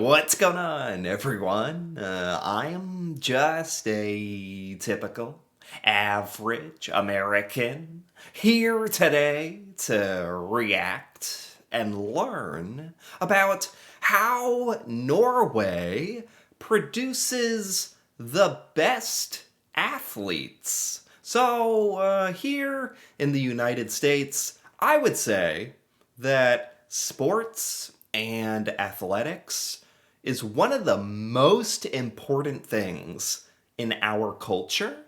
What's going on, everyone? I am just a typical, average American here today to react and learn about how Norway produces the best athletes. So, here in the United States, I would say that sports and athletics is one of the most important things in our culture.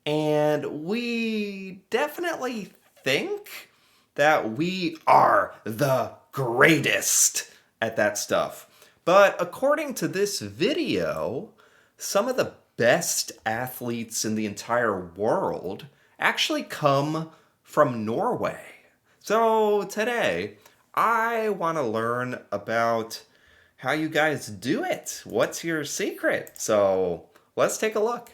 And we definitely think that we are the greatest at that stuff. But according to this video, some of the best athletes in the entire world actually come from Norway. So today, I want to learn about how you guys do it. What's your secret? So let's take a look.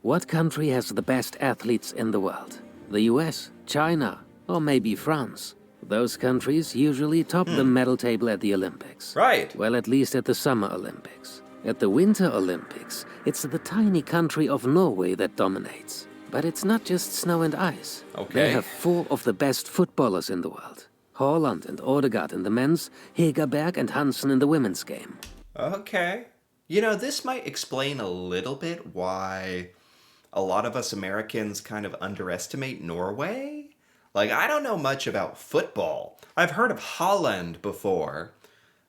What country has the best athletes in the world? The US, China, or maybe France? Those countries usually top the medal table at the Olympics. Right. Well, at least at the Summer Olympics. At the Winter Olympics, it's the tiny country of Norway that dominates. But it's not just snow and ice. Okay. They have four of the best footballers in the world. Haaland and Odegaard in the men's, Hegerberg and Hansen in the women's game. Okay. You know, this might explain a little bit why a lot of us Americans kind of underestimate Norway. Like, I don't know much about football. I've heard of Holland before,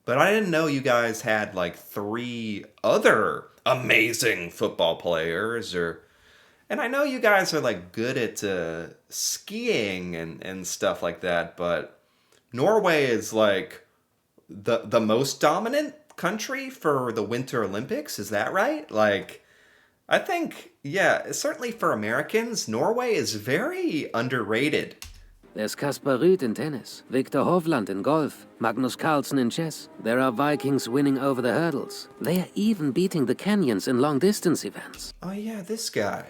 but I didn't know you guys had like three other amazing football players and I know you guys are like good at skiing and stuff like that, but Norway is like the most dominant country for the Winter Olympics. Is that right? Like, I think, yeah, certainly for Americans, Norway is very underrated. There's Kaspar Rüth in tennis, Victor Hovland in golf, Magnus Carlsen in chess. There are Vikings winning over the hurdles. They are even beating the Kenyans in long-distance events. Oh yeah, this guy.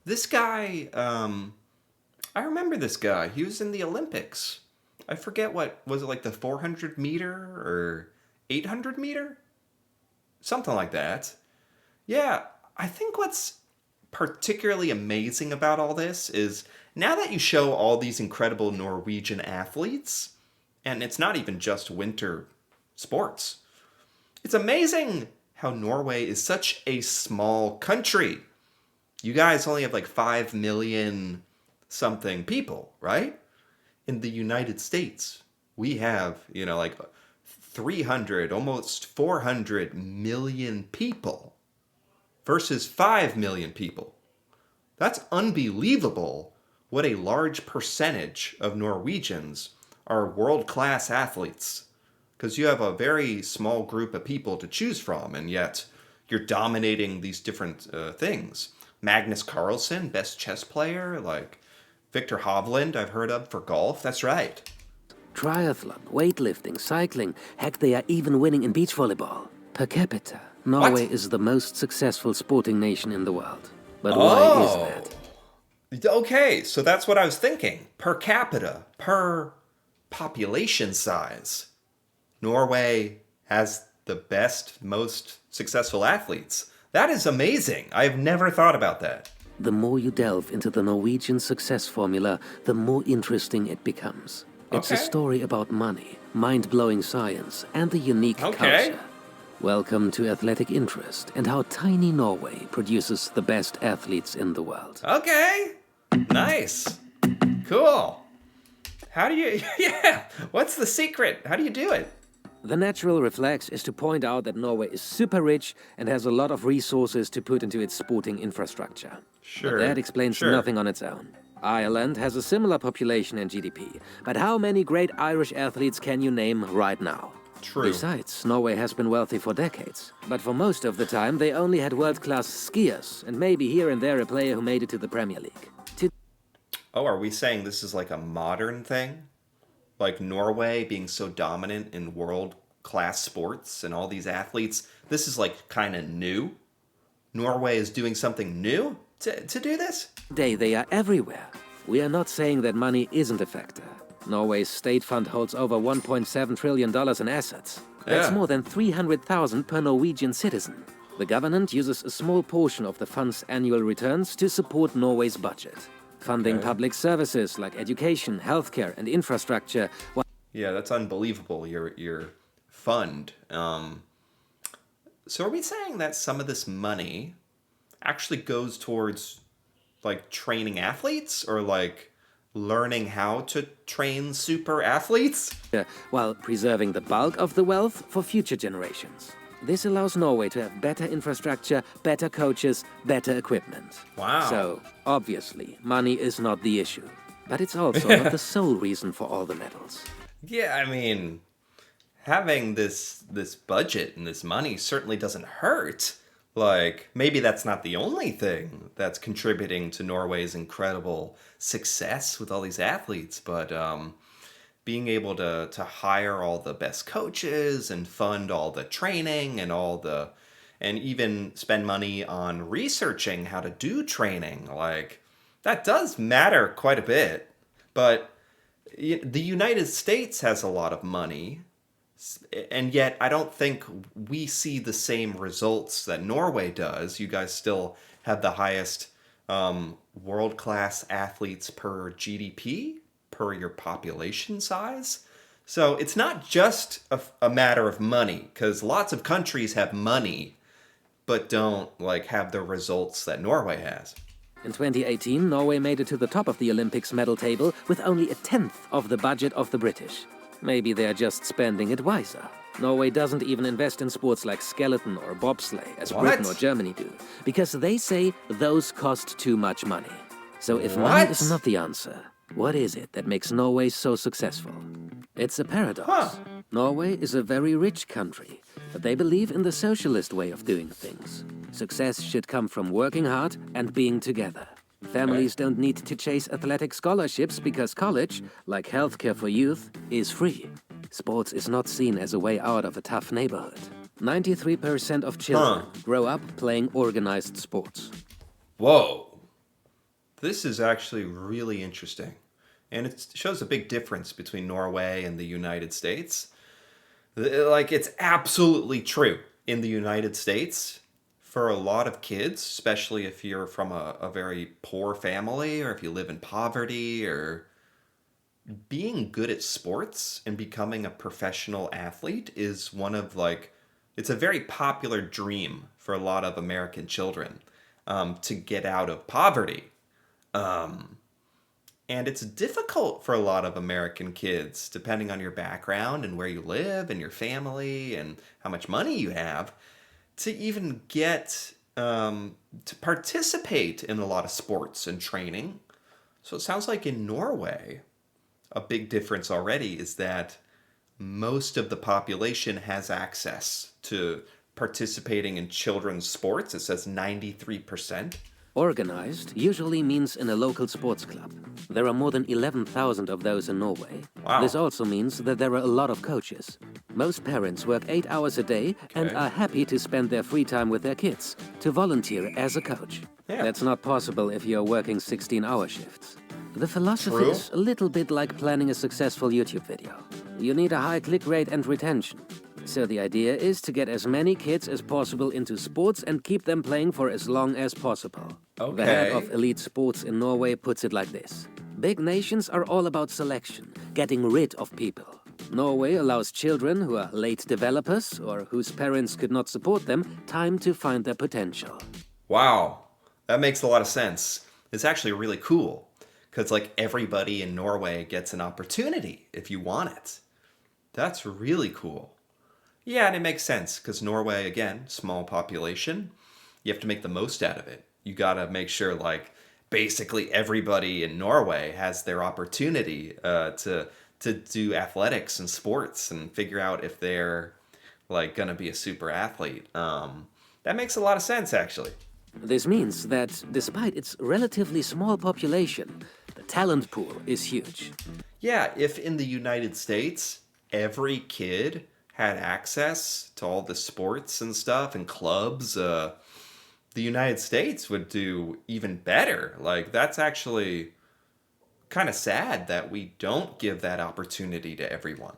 This guy, I remember this guy. He was in the Olympics. I forget what, was it like the 400 meter or 800 meter? Something like that. Yeah, I think what's particularly amazing about all this is now that you show all these incredible Norwegian athletes, and it's not even just winter sports, it's amazing how Norway is such a small country. You guys only have like 5 million something people, right? In the United States, we have, like 300, almost 400 million people versus 5 million people. That's unbelievable what a large percentage of Norwegians are world-class athletes. Because you have a very small group of people to choose from, and yet you're dominating these different things. Magnus Carlsen, best chess player, like Victor Hovland, I've heard of for golf. That's right. Triathlon, weightlifting, cycling, heck, they are even winning in beach volleyball. Per capita, Norway is the most successful sporting nation in the world. But why is that? Okay, so that's what I was thinking. Per capita, per population size, Norway has the best, most successful athletes. That is amazing. I've never thought about that. The more you delve into the Norwegian success formula, the more interesting it becomes. It's a story about money, mind-blowing science, and the unique culture. Welcome to Athletic Interest and how tiny Norway produces the best athletes in the world. Okay. Nice. Cool. How do you... Yeah. What's the secret? How do you do it? The natural reflex is to point out that Norway is super rich and has a lot of resources to put into its sporting infrastructure. Sure. But that explains nothing on its own. Ireland has a similar population and GDP, but how many great Irish athletes can you name right now? True. Besides, Norway has been wealthy for decades, but for most of the time they only had world-class skiers and maybe here and there a player who made it to the Premier League. Oh, are we saying this is like a modern thing? Like Norway being so dominant in world-class sports and all these athletes, this is like kind of new? Norway is doing something new to do this? Today they are everywhere. We are not saying that money isn't a factor. Norway's state fund holds over $1.7 trillion in assets. That's more than 300,000 per Norwegian citizen. The government uses a small portion of the fund's annual returns to support Norway's budget, funding public services like education, healthcare, and infrastructure. Yeah, that's unbelievable. Your fund. So are we saying that some of this money actually goes towards like training athletes or like learning how to train super athletes? While preserving the bulk of the wealth for future generations. This allows Norway to have better infrastructure, better coaches, better equipment. Wow. So, obviously, money is not the issue. But it's also not the sole reason for all the medals. Yeah, I mean, having this budget and this money certainly doesn't hurt. Like, maybe that's not the only thing that's contributing to Norway's incredible success with all these athletes, but being able to hire all the best coaches and fund all the training and even spend money on researching how to do training, like, that does matter quite a bit. But the United States has a lot of money, and yet I don't think we see the same results that Norway does. You guys still have the highest world-class athletes per GDP, per your population size. So it's not just a matter of money, because lots of countries have money, but don't like have the results that Norway has. In 2018, Norway made it to the top of the Olympics medal table with only a tenth of the budget of the British. Maybe they're just spending it wiser. Norway doesn't even invest in sports like skeleton or bobsleigh, as Britain or Germany do, because they say those cost too much money. So if money is not the answer, what is it that makes Norway so successful? It's a paradox. Norway is a very rich country, but they believe in the socialist way of doing things. Success should come from working hard and being together. Families don't need to chase athletic scholarships because college, like healthcare for youth, is free. Sports is not seen as a way out of a tough neighborhood. 93% of children grow up playing organized sports. Whoa. This is actually really interesting. And it shows a big difference between Norway and the United States. Like, it's absolutely true. In the United States, for a lot of kids, especially if you're from a very poor family or if you live in poverty, or being good at sports and becoming a professional athlete is one of like, it's a very popular dream for a lot of American children to get out of poverty. And it's difficult for a lot of American kids, depending on your background and where you live and your family and how much money you have, to even get to participate in a lot of sports and training. So it sounds like in Norway, a big difference already is that most of the population has access to participating in children's sports. It says 93%. Organized usually means in a local sports club. There are more than 11,000 of those in Norway. Wow. This also means that there are a lot of coaches. Most parents work 8 hours a day and are happy to spend their free time with their kids, to volunteer as a coach. Yeah. That's not possible if you're working 16-hour shifts. The philosophy is a little bit like planning a successful YouTube video. You need a high click rate and retention. So the idea is to get as many kids as possible into sports and keep them playing for as long as possible. The head of elite sports in Norway puts it like this. Big nations are all about selection, getting rid of people. Norway allows children who are late developers or whose parents could not support them time to find their potential. Wow, that makes a lot of sense. It's actually really cool because like everybody in Norway gets an opportunity if you want it. That's really cool. Yeah, and it makes sense because Norway, again, small population. You have to make the most out of it. You got to make sure, like, basically everybody in Norway has their opportunity to do athletics and sports and figure out if they're, like, going to be a super athlete. That makes a lot of sense, actually. This means that despite its relatively small population, the talent pool is huge. Yeah, if in the United States, every kid had access to all the sports and stuff and clubs, the United States would do even better. Like, that's actually kind of sad that we don't give that opportunity to everyone.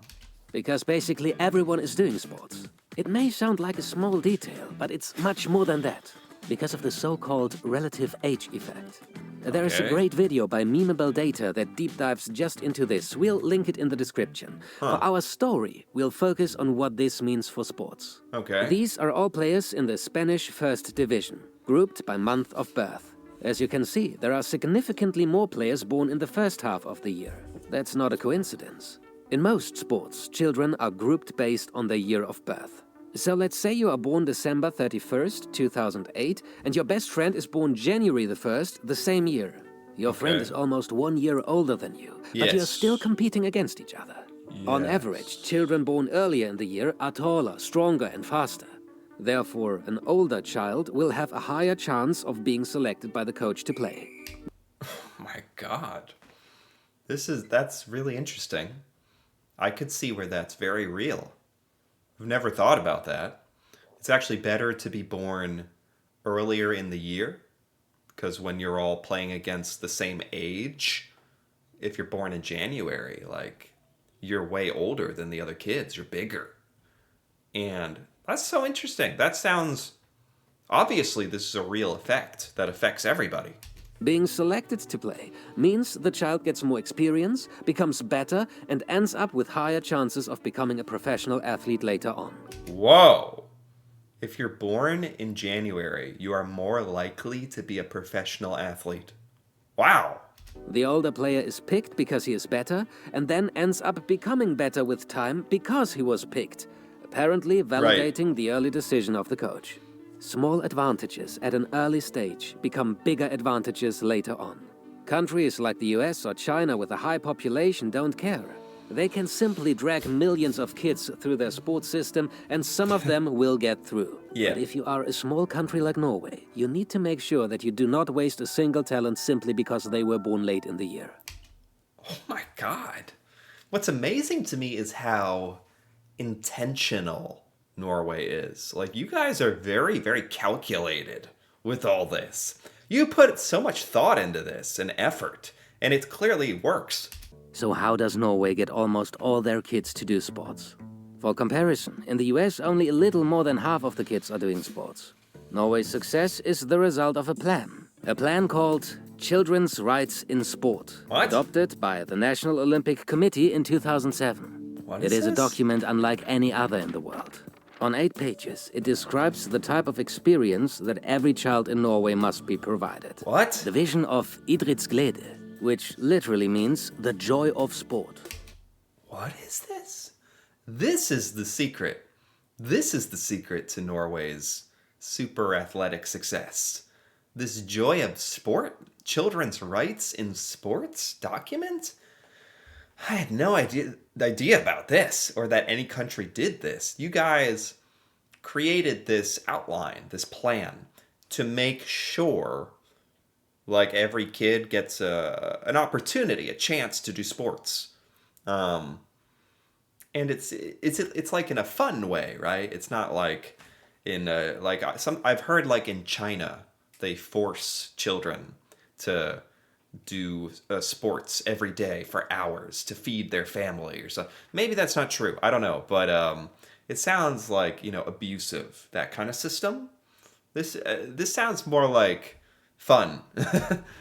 Because basically everyone is doing sports. It may sound like a small detail, but it's much more than that. Because of the so-called relative age effect. There is a Okay. great video by Memeable Data that deep dives just into this. We'll link it in the description. For our story, we'll focus on what this means for sports. Okay. These are all players in the Spanish First Division, grouped by month of birth. As you can see, there are significantly more players born in the first half of the year. That's not a coincidence. In most sports, children are grouped based on their year of birth. So let's say you are born December 31st, 2008, and your best friend is born January the 1st, the same year. Your friend is almost 1 year older than you, but you're still competing against each other. On average, children born earlier in the year are taller, stronger, and faster. Therefore, an older child will have a higher chance of being selected by the coach to play. My God. That's really interesting. I could see where that's very real. I've never thought about that. It's actually better to be born earlier in the year, because when you're all playing against the same age, if you're born in January, like, you're way older than the other kids. You're bigger. And that's so interesting. That sounds... Obviously, this is a real effect that affects everybody. Being selected to play means the child gets more experience, becomes better, and ends up with higher chances of becoming a professional athlete later on. Whoa! If you're born in January, you are more likely to be a professional athlete. Wow! The older player is picked because he is better, and then ends up becoming better with time because he was picked, apparently validating the early decision of the coach. Small advantages at an early stage become bigger advantages later on. Countries like the US or China with a high population don't care. They can simply drag millions of kids through their sports system, and some of them will get through. Yeah. But if you are a small country like Norway, you need to make sure that you do not waste a single talent simply because they were born late in the year. Oh my God. What's amazing to me is how intentional Norway is. Like, you guys are very, very calculated with all this. You put so much thought into this and effort, and it clearly works. So how does Norway get almost all their kids to do sports? For comparison, in the US only a little more than half of the kids are doing sports. Norway's success is the result of a plan called Children's Rights in Sport, adopted by the National Olympic Committee in 2007. It is a document unlike any other in the world. On 8 pages, it describes the type of experience that every child in Norway must be provided. The vision of idrettsglede, which literally means the joy of sport. What is this? This is the secret. This is the secret to Norway's super athletic success. This joy of sport, children's rights in sports document? I had no idea about this, or that any country did this. You guys created this outline, this plan, to make sure, like, every kid gets an opportunity, a chance to do sports. And it's like in a fun way, right? It's not like in I've heard, like, in China, they force children to do sports every day for hours to feed their family or so. Maybe that's not true. I don't know, but it sounds like, abusive, that kind of system. This sounds more like fun.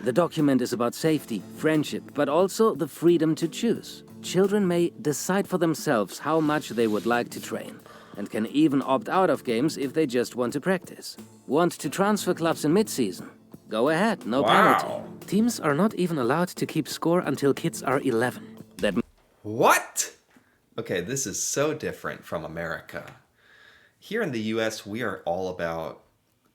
The document is about safety, friendship, but also the freedom to choose. Children may decide for themselves how much they would like to train, and can even opt out of games if they just want to practice. Want to transfer clubs in mid-season? Go ahead, no penalty. Teams are not even allowed to keep score until kids are 11. What? Okay, this is so different from America. Here in the US, we are all about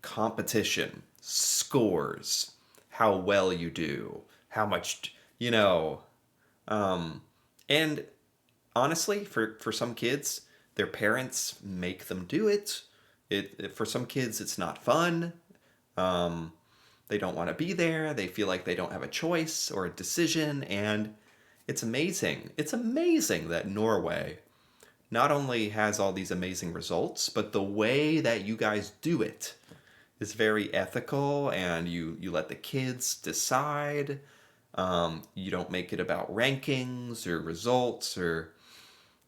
competition, scores, how well you do, how much, and honestly, for some kids, their parents make them do it. For some kids, it's not fun. They don't want to be there. They feel like they don't have a choice or a decision. And it's amazing. It's amazing that Norway not only has all these amazing results, but the way that you guys do it is very ethical, and you let the kids decide. You don't make it about rankings or results or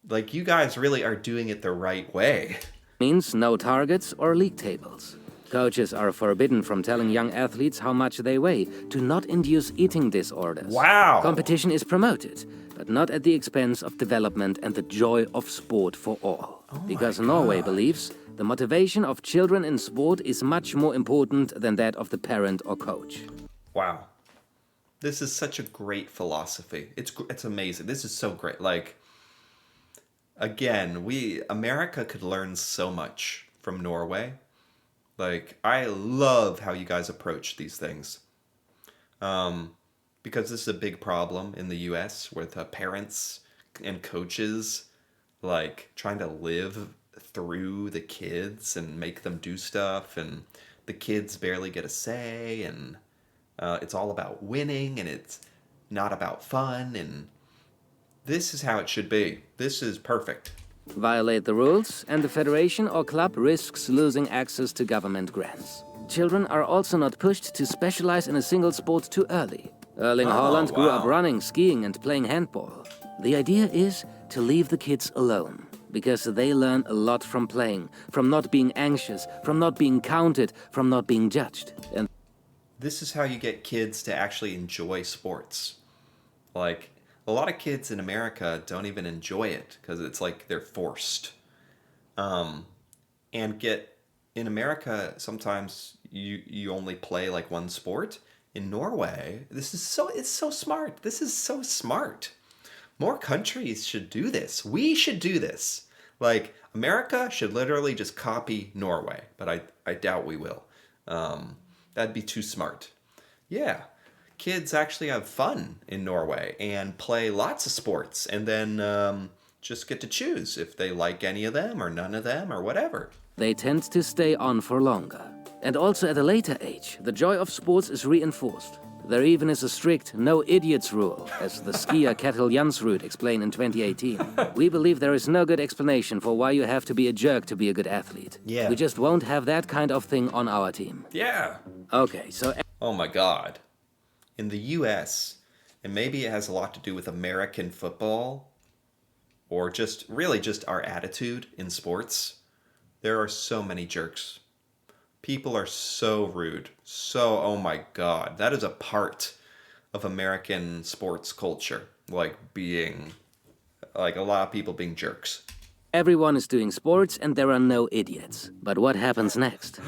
like you guys really are doing it the right way. Means no targets or league tables. Coaches are forbidden from telling young athletes how much they weigh to not induce eating disorders. Wow. Competition is promoted, but not at the expense of development and the joy of sport for all. Because Norway believes the motivation of children in sport is much more important than that of the parent or coach. Wow. This is such a great philosophy. It's amazing. This is so great. Like, again, America could learn so much from Norway. Like, I love how you guys approach these things. Because this is a big problem in the US with parents and coaches, like, trying to live through the kids and make them do stuff, and the kids barely get a say, and it's all about winning, and it's not about fun, and this is how it should be. This is perfect. Violate the rules, and the federation or club risks losing access to government grants. Children are also not pushed to specialize in a single sport too early. Erling Haaland grew up running, skiing, and playing handball. The idea is to leave the kids alone, because they learn a lot from playing, from not being anxious, from not being counted, from not being judged. And this is how you get kids to actually enjoy sports. Like, a lot of kids in America don't even enjoy it because it's like they're forced. And in America, sometimes you only play like one sport. In Norway, it's so smart. This is so smart. More countries should do this. We should do this. Like, America should literally just copy Norway, but I doubt we will. That'd be too smart. Yeah. Kids actually have fun in Norway and play lots of sports and then just get to choose if they like any of them or none of them or whatever. they tend to stay on for longer. And also at a later age, the joy of sports is reinforced. There even is a strict no idiots rule, as the skier Ketil Jansrud explained in 2018. We believe there is no good explanation for why you have to be a jerk to be a good athlete. Yeah. We just won't have that kind of thing on our team. Yeah. Okay, so... Oh my God. In the US, and maybe it has a lot to do with American football, or just really just our attitude in sports, there are so many jerks. People are so rude. So, oh my God, that is a part of American sports culture. Like a lot of people being jerks. Everyone is doing sports and there are no idiots. But what happens next?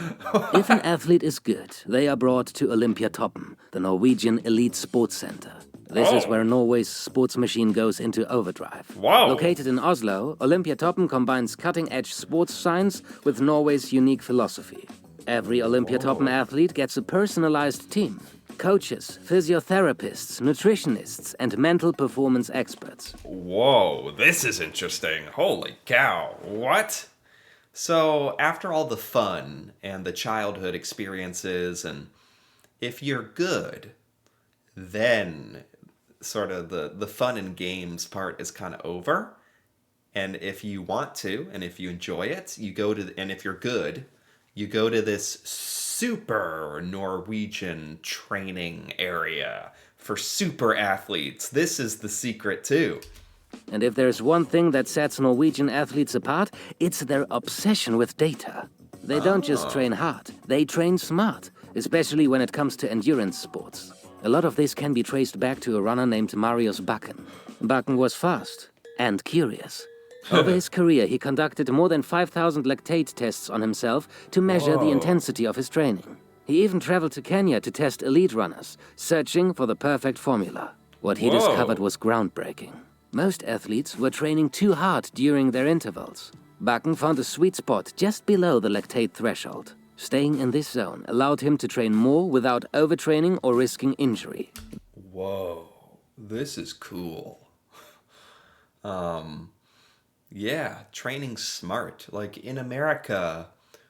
If an athlete is good, they are brought to Olympiatoppen, the Norwegian elite sports center. This is where Norway's sports machine goes into overdrive. Wow. Located in Oslo, Olympiatoppen combines cutting-edge sports science with Norway's unique philosophy. Every Olympiatoppen athlete gets a personalized team. Coaches, physiotherapists, nutritionists, and mental performance experts. Whoa, this is interesting. Holy cow. What? So, after all the fun and the childhood experiences, and if you're good, then sort of the fun and games part is kind of over. And if you want to, and if you enjoy it, and if you're good, you go to this super Norwegian training area for super athletes. This is the secret too. And if there's one thing that sets Norwegian athletes apart, it's their obsession with data. They don't just train hard, they train smart, especially when it comes to endurance sports. A lot of this can be traced back to a runner named Marius Bakken. Bakken was fast and curious. Over his career, he conducted more than 5,000 lactate tests on himself to measure the intensity of his training. He even traveled to Kenya to test elite runners, searching for the perfect formula. What he discovered was groundbreaking. Most athletes were training too hard during their intervals. Bakken found a sweet spot just below the lactate threshold. Staying in this zone allowed him to train more without overtraining or risking injury. Whoa, this is cool. Yeah, training smart. Like in America,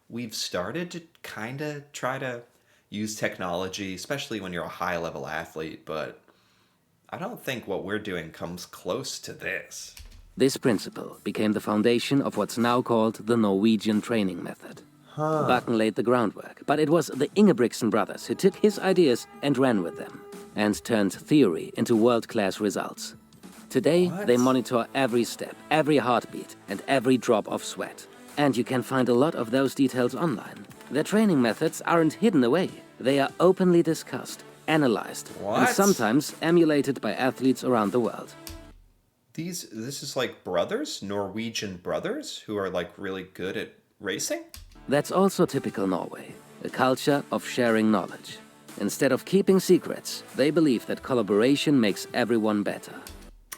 we've started to kind of try to use technology, especially when you're a high-level athlete, but I don't think what we're doing comes close to this. This principle became the foundation of what's now called the Norwegian training method. Bakken laid the groundwork, but it was the Ingebrigtsen brothers who took his ideas and ran with them. and turned theory into world-class results. Today, What? they monitor every step, every heartbeat, and every drop of sweat. And you can find a lot of those details online. Their training methods aren't hidden away. They are openly discussed, analyzed, and What? sometimes emulated by athletes around the world. This is like brothers, Norwegian brothers, who are like really good at racing? That's also typical Norway, a culture of sharing knowledge. Instead of keeping secrets, they believe that collaboration makes everyone better.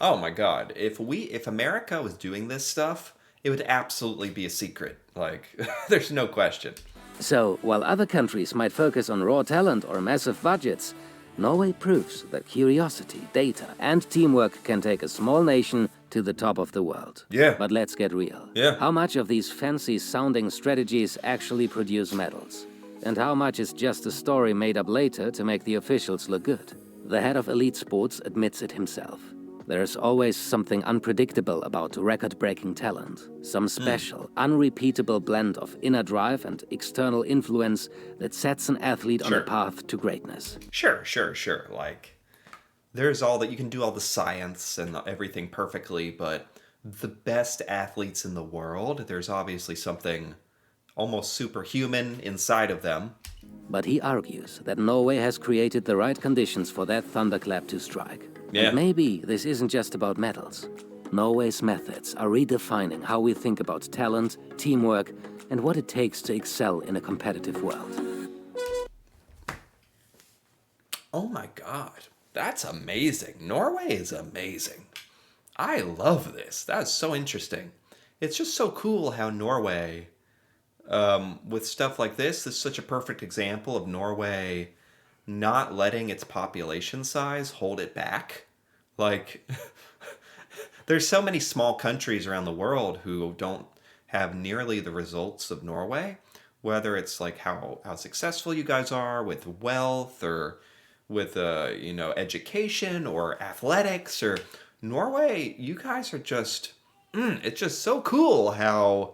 Oh my god. If America was doing this stuff, it would absolutely be a secret. Like, there's no question. So, while other countries might focus on raw talent or massive budgets, Norway proves that curiosity, data, and teamwork can take a small nation to the top of the world. Yeah. But let's get real. Yeah. How much of these fancy-sounding strategies actually produce medals? And how much is just a story made up later to make the officials look good? The head of Elite Sports admits it himself. There's always something unpredictable about record-breaking talent. Some special, unrepeatable blend of inner drive and external influence that sets an athlete on a path to greatness. Sure. Like, there's all that you can do, all the science and everything perfectly, but the best athletes in the world, there's obviously something almost superhuman inside of them. But he argues that Norway has created the right conditions for that thunderclap to strike. Yeah. And maybe this isn't just about medals. Norway's methods are redefining how we think about talent, teamwork, and what it takes to excel in a competitive world. Oh my god. That's amazing. Norway is amazing. I love this. That's so interesting. It's just so cool how Norway, with stuff like this is such a perfect example of Norway not letting its population size hold it back. Like, there's so many small countries around the world who don't have nearly the results of Norway, whether it's like how successful you guys are with wealth or with education or athletics, or Norway, you guys are just it's just so cool how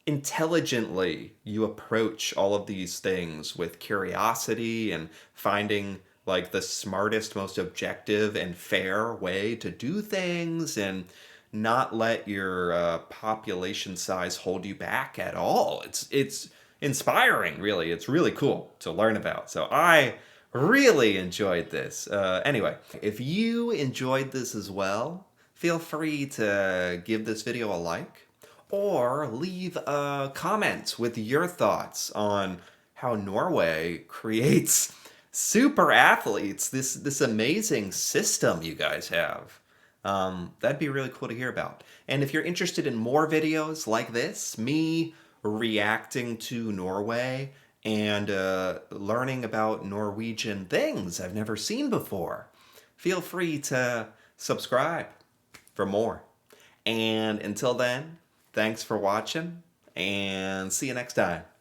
intelligently you approach all of these things with curiosity and finding like the smartest, most objective and fair way to do things, and not let your population size hold you back at all. It's inspiring, really. It's really cool to learn about. So I really enjoyed this. Anyway, if you enjoyed this as well, feel free to give this video a like, or leave a comment with your thoughts on how Norway creates super athletes, this amazing system you guys have. That'd be really cool to hear about. And if you're interested in more videos like this, me reacting to Norway and learning about Norwegian things I've never seen before, feel free to subscribe for more. And until then, thanks for watching, and see you next time.